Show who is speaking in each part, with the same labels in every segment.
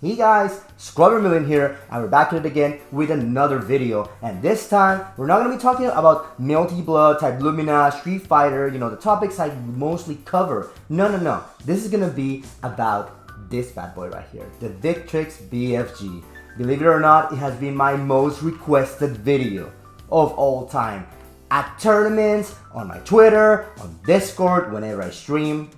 Speaker 1: Hey guys, Scrubber here, and we're back at it again with another video. And this time, we're not going to be talking about Melty Blood, Type Lumina, Street Fighter, the topics I mostly cover. No. This is going to be about this bad boy right here, the Victrix BFG. Believe it or not, it has been my most requested video of all time. At tournaments, on my Twitter, on Discord, whenever I stream.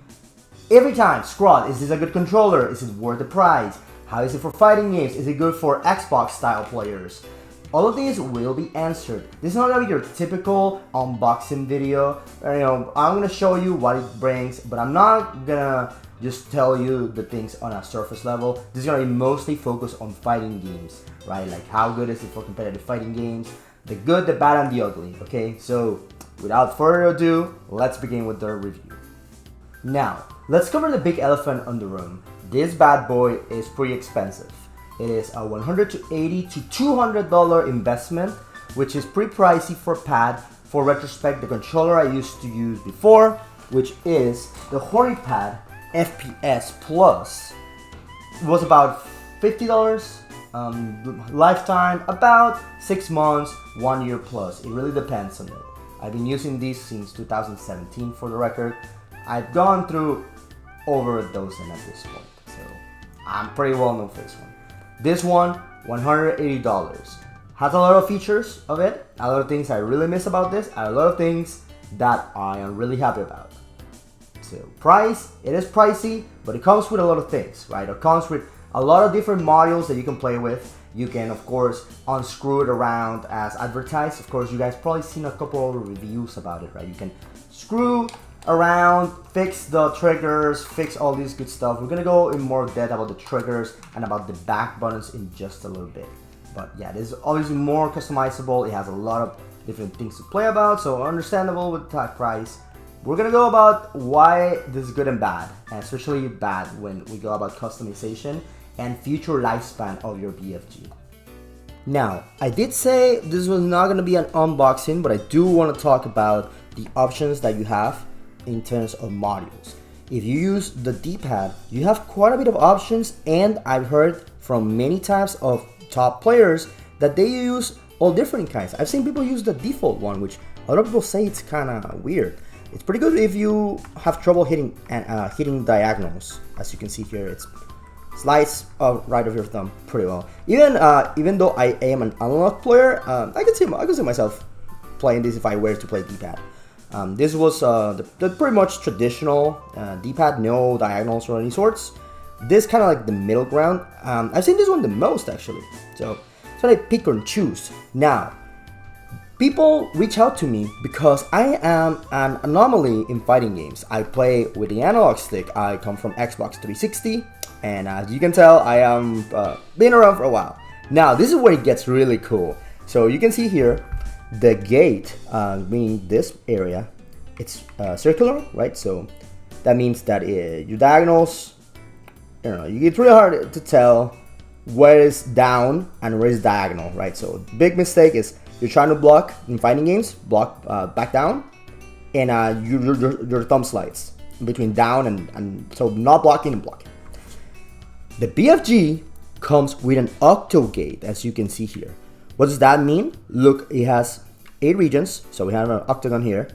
Speaker 1: Every time, Scrod, is this a good controller? Is it worth the price? How is it for fighting games? Is it good for Xbox style players? All of these will be answered. This is not gonna be your typical unboxing video. I'm gonna show you what it brings, but I'm not gonna just tell you the things on a surface level. This is gonna be mostly focused on fighting games, right? Like how good is it for competitive fighting games? The good, the bad, and the ugly, okay? So, without further ado, let's begin with the review. Now, let's cover the big elephant in the room. This bad boy is pretty expensive. It is a $180 to $200 investment, which is pretty pricey for pad. For retrospect, the controller I used to use before, which is the HoriPad FPS Plus, was about $50. Lifetime, about 6 months, 1 year plus. It really depends on it. I've been using these since 2017 for the record. I've gone through over a dozen at this point, so I'm pretty well known for this one. This one, $180. Has a lot of features of it, a lot of things I really miss about this, and a lot of things that I am really happy about. So price, it is pricey, but it comes with a lot of things, right? It comes with a lot of different modules that you can play with. You can, of course, unscrew it around as advertised. Of course, you guys probably seen a couple of reviews about it, right? You can screw around, fix the triggers, fix all these good stuff. We're gonna go in more depth about the triggers and about the back buttons in just a little bit. But yeah, this is obviously more customizable. It has a lot of different things to play about, so understandable with that price. We're gonna go about why this is good and bad, and especially bad when we go about customization and future lifespan of your BFG. Now, I did say this was not gonna be an unboxing, but I do want to talk about the options that you have in terms of modules. If you use the D-pad, you have quite a bit of options, and I've heard from many types of top players that they use all different kinds. I've seen people use the default one, which a lot of people say it's kind of weird. It's pretty good if you have trouble hitting diagonals. As you can see here, it's slides right of your thumb pretty well. Even though I am an analog player, I can see myself playing this if I were to play D-pad. This was the pretty much traditional D-pad, no diagonals or any sorts. This kind of like the middle ground. I've seen this one the most actually. So I pick and choose. Now, people reach out to me because I am an anomaly in fighting games. I play with the analog stick. I come from Xbox 360, and as you can tell, I am been around for a while. Now, this is where it gets really cool. So you can see here, the gate, meaning this area, it's circular, right? So that means that your diagonals, it's really hard to tell where is down and where is diagonal, right? So big mistake is you're trying to block in fighting games, block back down, and your thumb slides between down and so not blocking and blocking. The BFG comes with an octo gate, as you can see here. What does that mean? Look, it has 8 regions, so we have an octagon here,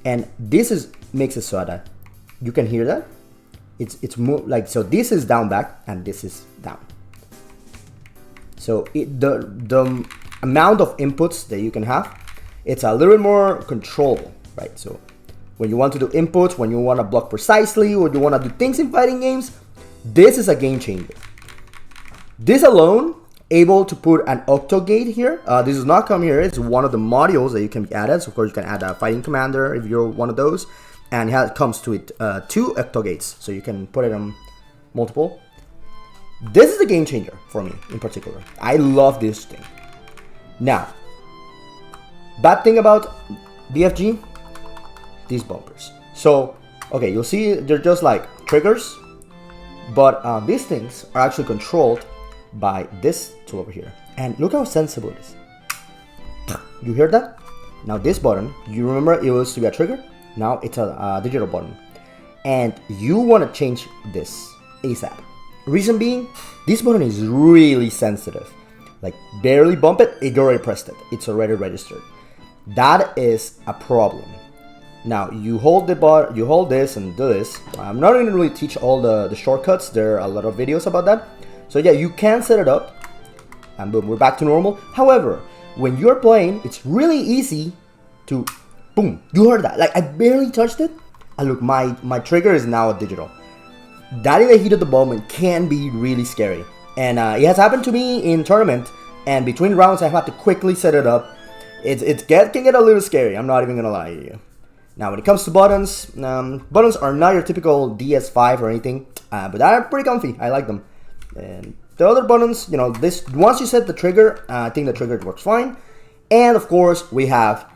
Speaker 1: and this makes it so that you can hear that it's more like, so this is down back and this is down. So the amount of inputs that you can have, it's a little bit more controllable, right? So when you want to do inputs, when you want to block precisely, or you want to do things in fighting games, this is a game changer. This alone, able to put an octo gate here. This does not come here. It's one of the modules that you can add. So of course you can add a fighting commander if you're one of those, and it comes to it 2 octo gates, so you can put it on multiple. This is a game changer for me in particular. I love this thing. Now, bad thing about BFG, these bumpers. So okay, you'll see they're just like triggers, but these things are actually controlled by this tool over here, and look how sensible it is. You hear that? Now this button, you remember it used to be a trigger, now it's a digital button, and you want to change this ASAP. Reason being, this button is really sensitive. Like barely bump it, you already pressed it. It's already registered. That is a problem. Now you hold the button, you hold this and do this. I'm not going to really teach all the shortcuts. There are a lot of videos about that. So yeah, you can set it up, and boom, we're back to normal. However, when you're playing, it's really easy to, boom, you heard that. Like I barely touched it, and look, my trigger is now a digital. That in the heat of the moment can be really scary. And it has happened to me in tournament, and between rounds I have to quickly set it up. It can get a little scary, I'm not even gonna lie to you. Now when it comes to buttons, buttons are not your typical DS5 or anything, but they're pretty comfy, I like them. And the other buttons, you know, this once you set the trigger, I think the trigger works fine. And of course we have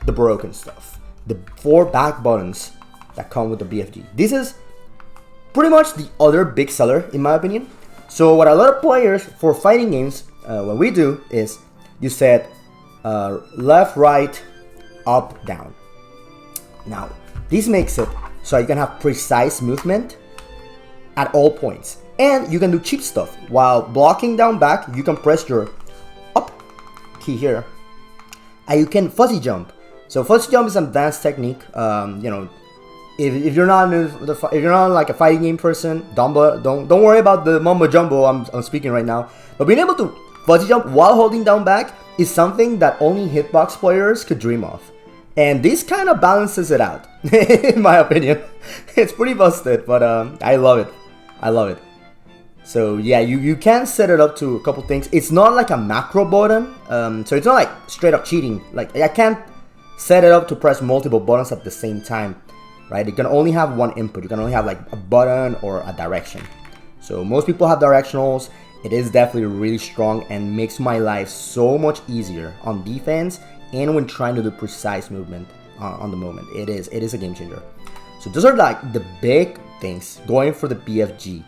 Speaker 1: the broken stuff, the 4 back buttons that come with the BFG. This is pretty much the other big seller in my opinion. So what a lot of players for fighting games, what we do is you set left, right, up, down. Now this makes it so you can have precise movement at all points, and you can do cheap stuff while blocking down back. You can press your up key here, and you can fuzzy jump. So fuzzy jump is an advanced technique. You know, if you're not like a fighting game person, don't worry about the mumbo jumbo I'm speaking right now. But being able to fuzzy jump while holding down back is something that only hitbox players could dream of, and this kind of balances it out, in my opinion. It's pretty busted, but I love it. I love it. So yeah, you can set it up to a couple things. It's not like a macro button, so it's not like straight up cheating. Like I can't set it up to press multiple buttons at the same time. Right, you can only have one input. You can only have like a button or a direction. So most people have directionals. It is definitely really strong and makes my life so much easier on defense and when trying to do precise movement on the moment. It is a game changer. So those are like the big things going for the BFG.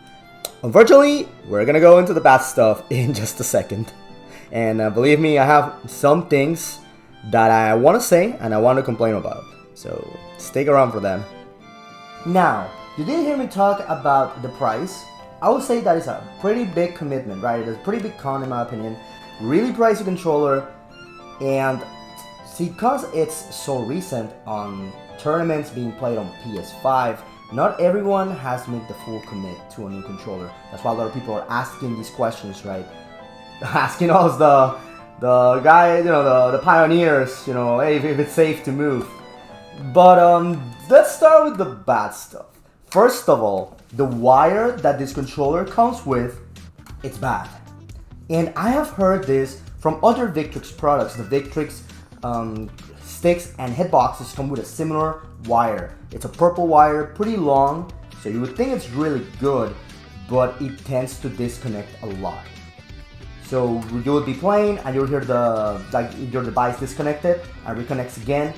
Speaker 1: Unfortunately, we're gonna go into the bad stuff in just a second. And believe me, I have some things that I want to say and I want to complain about. So stick around for them. Now, you did hear me talk about the price. I would say that is a pretty big commitment, right? It's a pretty big con in my opinion. Really pricey controller, and see, because it's so recent on tournaments being played on PS5, not everyone has to make the full commit to a new controller. That's why a lot of people are asking these questions, right? Asking us the guy, you know, the pioneers, you know, hey, if it's safe to move. But let's start with the bad stuff. First of all, the wire that this controller comes with, it's bad. And I have heard this from other Victrix products. The Victrix sticks and hitboxes come with a similar wire. It's a purple wire, pretty long, so you would think it's really good, but it tends to disconnect a lot. So you would be playing and you'll hear your device disconnected and reconnects again.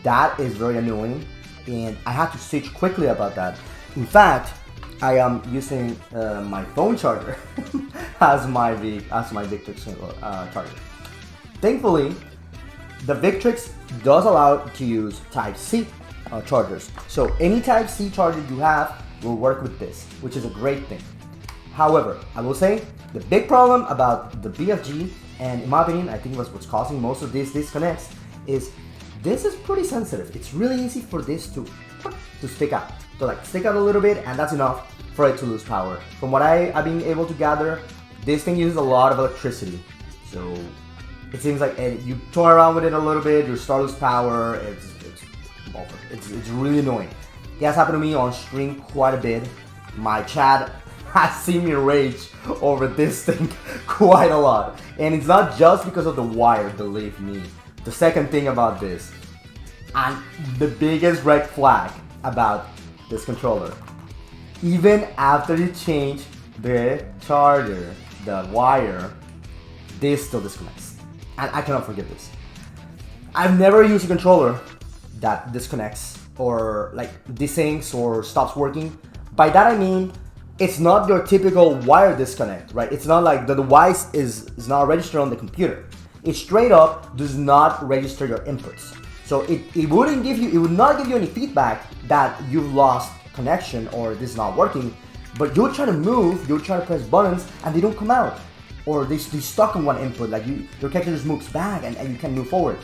Speaker 1: That is very annoying, and I had to switch quickly about that. In fact, I am using my phone charger as my Victrix charger. Thankfully, the Victrix does allow to use Type-C chargers. So any Type-C charger you have will work with this, which is a great thing. However, I will say the big problem about the BFG, and in my opinion, I think what's causing most of these disconnects, is this is pretty sensitive. It's really easy for this to stick out, stick out a little bit, and that's enough for it to lose power. From what I've been able to gather, this thing uses a lot of electricity. So it seems like you toy around with it a little bit, you start to lose power. It's really annoying. It has happened to me on stream quite a bit. My chat has seen me rage over this thing quite a lot. And it's not just because of the wire, believe me. The second thing about this, and the biggest red flag about this controller, even after you change the charger, the wire, this still disconnects. And I cannot forget this. I've never used a controller that disconnects or like desyncs or stops working. By that I mean, it's not your typical wire disconnect, right? It's not like the device is not registered on the computer. It straight up does not register your inputs. So it would not give you any feedback that you've lost connection or this is not working, But you'll try to move, you'll try to press buttons, and they don't come out. Or they stuck in one input, like your character just moves back and you can move forward.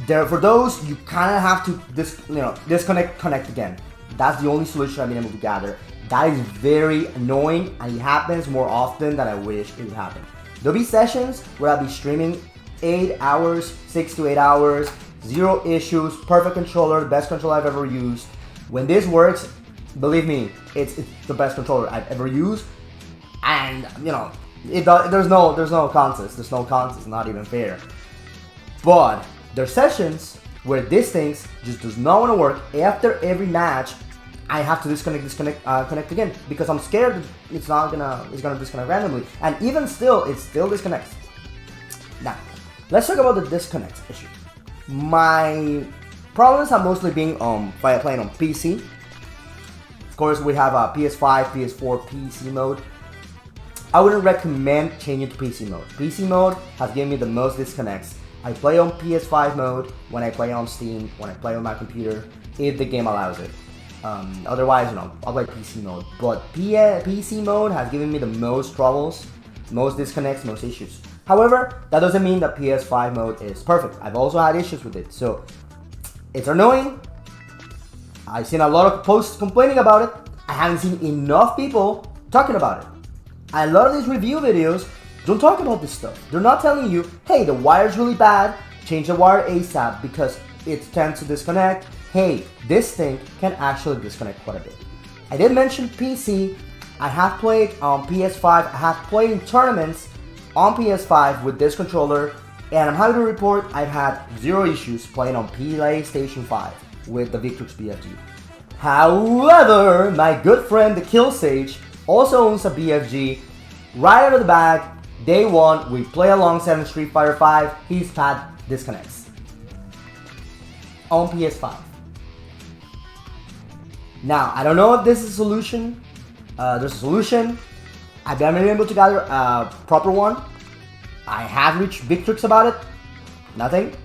Speaker 1: For those, you kind of have to disconnect, connect again. That's the only solution I've been able to gather. That is very annoying, and it happens more often than I wish it would happen. There'll be sessions where I'll be streaming 8 hours, 6 to 8 hours, zero issues, perfect controller, the best controller I've ever used. When this works, believe me, it's the best controller I've ever used, and there's no contest. There's no contest. Not even fair. But there's sessions where this thing just does not want to work. After every match, I have to connect again because I'm scared it's gonna disconnect randomly. And even still, it still disconnects. Now, let's talk about the disconnect issue. My problems have mostly been playing on PC. Of course, we have a PS5, PS4, PC mode. I wouldn't recommend changing to PC mode. PC mode has given me the most disconnects. I play on PS5 mode when I play on Steam, when I play on my computer, if the game allows it. Otherwise, I'll play PC mode. But PC mode has given me the most troubles, most disconnects, most issues. However, that doesn't mean that PS5 mode is perfect. I've also had issues with it, so it's annoying. I've seen a lot of posts complaining about it. I haven't seen enough people talking about it. A lot of these review videos don't talk about this stuff. They're not telling you, hey, the wire's really bad, change the wire ASAP because it tends to disconnect. Hey, this thing can actually disconnect quite a bit. I did mention PC. I have played on PS5. I have played in tournaments on PS5 with this controller, and I'm happy to report I've had zero issues playing on PlayStation 5 with the Victrix BFG. However, my good friend the Kill Sage also owns a BFG. Right out of the bag, day one, we play alongside in Street Fighter 5. He's had disconnects on PS5. Now, I don't know if this is a solution. There's a solution. I've been able to gather a proper one. I have reached Victrix about it. Nothing.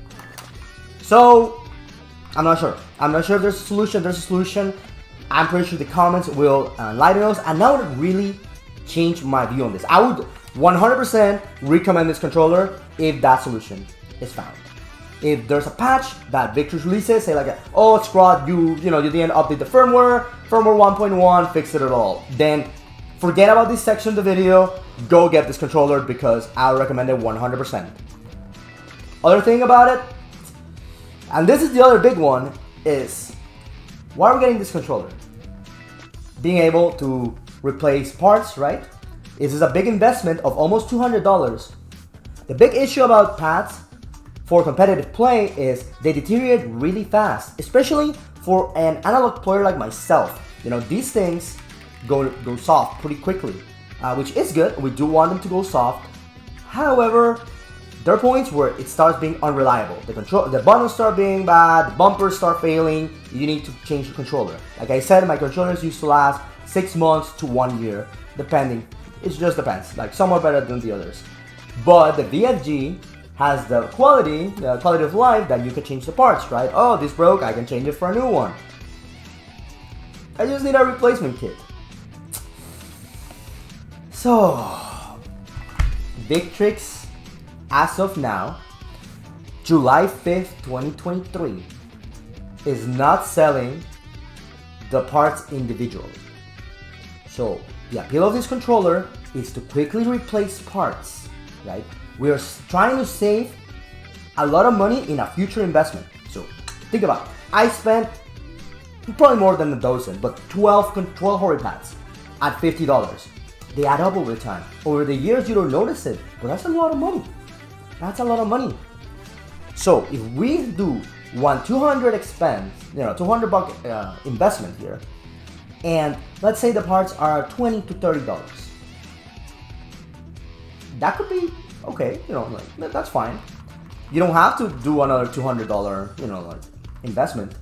Speaker 1: So, I'm not sure. I'm not sure if there's a solution. There's a solution. I'm pretty sure the comments will enlighten us, and that would really change my view on this. I would 100% recommend this controller if that solution is found. If there's a patch that Victrix releases, say like, oh, Scrod, you didn't update the firmware 1.1 fix it at all, then forget about this section of the video, go get this controller because I would recommend it 100%. Other thing about it, and this is the other big one, is why are we getting this controller? Being able to replace parts, right? This is a big investment of almost $200. The big issue about pads for competitive play is they deteriorate really fast, especially for an analog player like myself. These things go soft pretty quickly, which is good. We do want them to go soft. However, there are points where it starts being unreliable. The buttons start being bad, the bumpers start failing. You need to change the controller. Like I said, my controllers used to last 6 months to 1 year, depending. It just depends. Like some are better than the others. But the VFG has the quality of life that you can change the parts, right? Oh, this broke, I can change it for a new one. I just need a replacement kit. So, Victrix, as of now, July 5th, 2023, is not selling the parts individually. So, the appeal of this controller is to quickly replace parts, right? We are trying to save a lot of money in a future investment. So, think about it. I spent probably more than a dozen, but 12 hori pads at $50. They add up over time. Over the years, you don't notice it, but that's a lot of money. That's a lot of money. So if we do one 200 expense, $200 investment here, and let's say the parts are $20 to $30, that could be okay. That's fine. You don't have to do another $200, investment,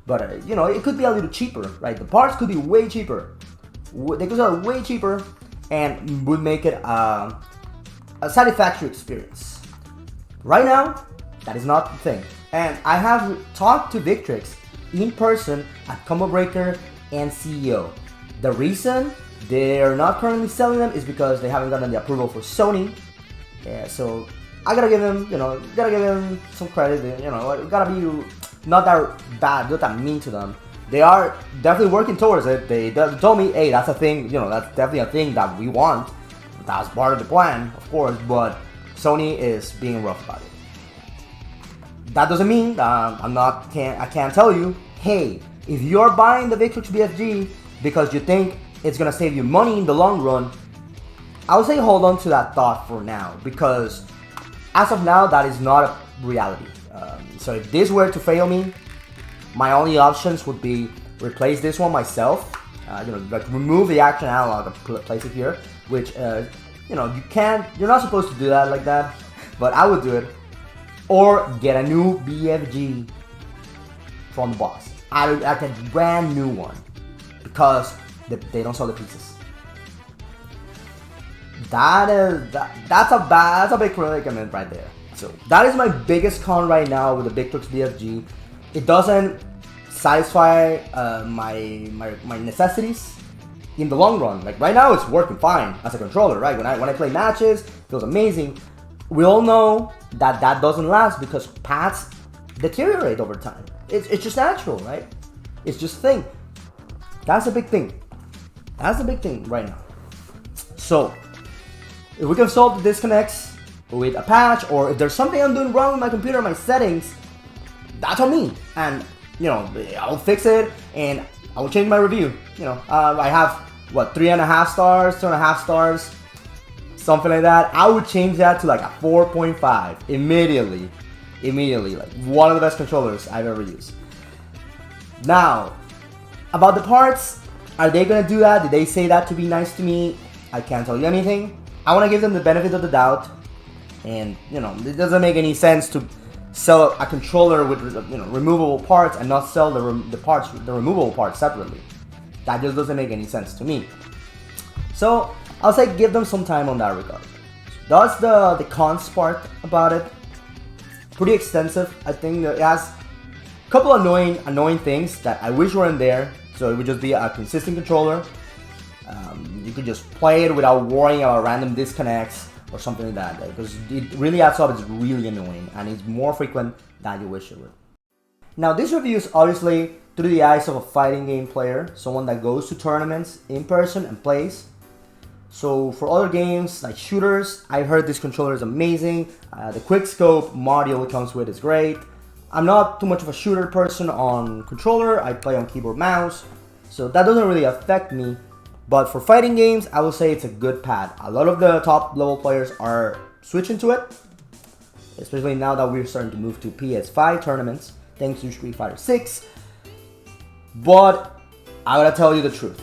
Speaker 1: but it could be a little cheaper, right? The parts could be way cheaper. They could sell way cheaper and would make it a satisfactory experience. Right now, that is not the thing. And I have talked to Victrix in person at Combo Breaker and CEO. The reason they're not currently selling them is because they haven't gotten the approval for Sony. Yeah, so I gotta give them, gotta give them some credit. Gotta be not that bad, not that mean to them. They are definitely working towards it. They told me, hey, that's a thing, that's definitely a thing that we want. That's part of the plan, of course, but Sony is being rough about it. That doesn't mean that I can't tell you, hey, if you're buying the Victrix BFG because you think it's gonna save you money in the long run, I would say hold on to that thought for now, because as of now, that is not a reality. So if this were to fail me, my only options would be replace this one myself, like remove the action analog and place it here, which, you're not supposed to do that like that, but I would do it. Or get a new BFG from the box. I get a brand new one, because they don't sell the pieces. That's a big predicament right there. So that is my biggest con right now with the Victrix BFG. It doesn't satisfy my necessities in the long run. Like right now, it's working fine as a controller, right? When I play matches, it feels amazing. We all know that doesn't last because pads deteriorate over time. It's just natural, right? It's just a thing. That's a big thing. That's the big thing right now. So if we can solve the disconnects with a patch, or if there's something I'm doing wrong with my computer, my settings, that's on me. And I'll fix it and I will change my review. I have what, 3.5 stars, 2.5 stars, something like that. I would change that to like a 4.5 immediately. Like one of the best controllers I've ever used. Now, about the parts, are they gonna do that? Did they say that to be nice to me? I can't tell you anything. I want to give them the benefit of the doubt, and it doesn't make any sense to sell a controller with removable parts and not sell the removable parts separately. That just doesn't make any sense to me. So I'll say give them some time on that regard. That's the cons part about it. Pretty extensive. I think that it has a couple annoying things that I wish weren't there. So it would just be a consistent controller. You could just play it without worrying about random disconnects or something like that, because it really adds up. It's really annoying and it's more frequent than you wish it would. Now this review is obviously through the eyes of a fighting game player, someone that goes to tournaments in person and plays. So for other games like shooters, I've heard this controller is amazing. The quick scope module it comes with is great. I'm not too much of a shooter person on controller. I play on keyboard mouse, so that doesn't really affect me. But for fighting games, I will say it's a good pad. A lot of the top level players are switching to it, especially now that we're starting to move to PS5 tournaments thanks to Street Fighter 6. But I gotta tell you the truth,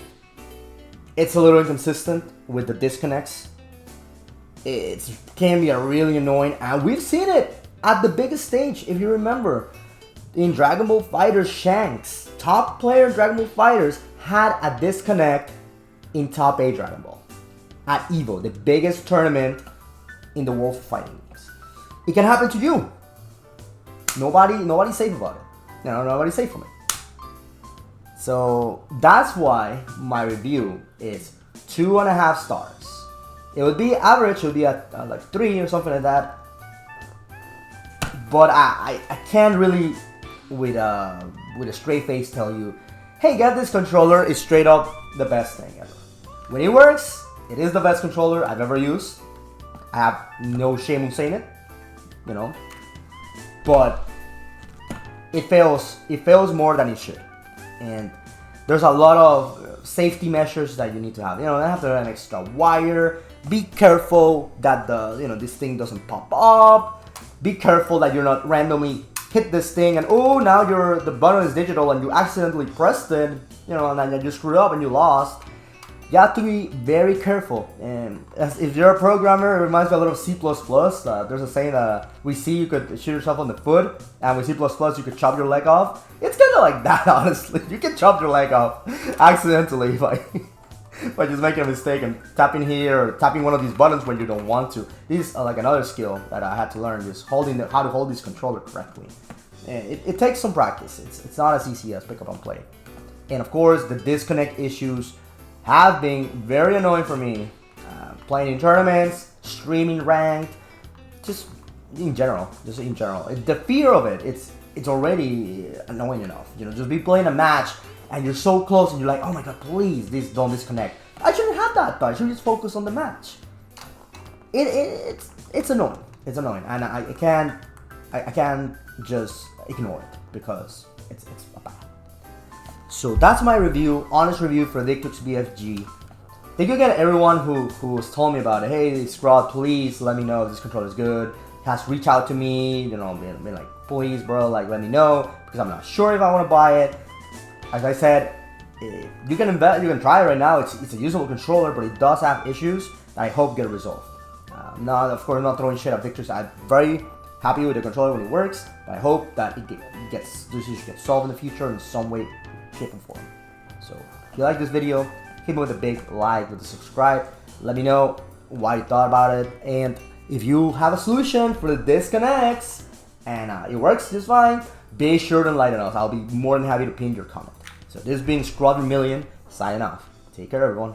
Speaker 1: it's a little inconsistent with the disconnects. It can be really annoying, and we've seen it at the biggest stage. If you remember, in Dragon Ball FighterZ Shanks, top player Dragon Ball FighterZ had a disconnect in top 8 Dragon Ball at EVO, the biggest tournament in the world of fighting games. It can happen to you. Nobody's safe about it. Nobody's safe from it. So that's why my review is 2.5 stars. It would be average. It would be at like 3 or something like that. But I can't really with a straight face tell you, hey, get this controller. It's straight up the best thing ever. When it works, it is the best controller I've ever used. I have no shame in saying it, but it fails more than it should. And there's a lot of safety measures that you need to have. I have to have an extra wire. Be careful that this thing doesn't pop up. Be careful that you're not randomly hit this thing and now the button is digital and you accidentally pressed it, and then you screwed up and you lost. You have to be very careful. And if you're a programmer, it reminds me a little of C++. There's a saying that we see you could shoot yourself on the foot, and with C++ you could chop your leg off. It's kind of like that, honestly. You can chop your leg off accidentally by just making a mistake and tapping here or tapping one of these buttons when you don't want to. This is like another skill that I had to learn, just how to hold this controller correctly. And it takes some practice. It's not as easy as pick up and play. And of course, the disconnect issues have been very annoying for me. Playing in tournaments, streaming ranked, just in general. The fear of it, it's already annoying enough. You know, just be playing a match and you're so close and you're like, oh my god, please, don't disconnect. I shouldn't have that thought. I should just focus on the match. It's annoying. It's annoying, and I can't just ignore it because it's bad. So that's my review, honest review for Victrix BFG. Thank you again to everyone who's told me about it. Hey, Scrod, please let me know if this controller is good. Has reached out to me, you know, been like, please, bro, like, let me know because I'm not sure if I want to buy it. As I said, you can invest, you can try it right now. It's a usable controller, but it does have issues that I hope get resolved. Now, of course, I'm not throwing shit at Victrix. I'm very happy with the controller when it works, but I hope that this issue gets solved in the future in some way, shape, and form. So, if you like this video, hit me with a big like, with a subscribe. Let me know what you thought about it, and if you have a solution for the disconnects and it works just fine, be sure to enlighten us. I'll be more than happy to pin your comment. So this has been Scrod Million, signing off. Take care, everyone.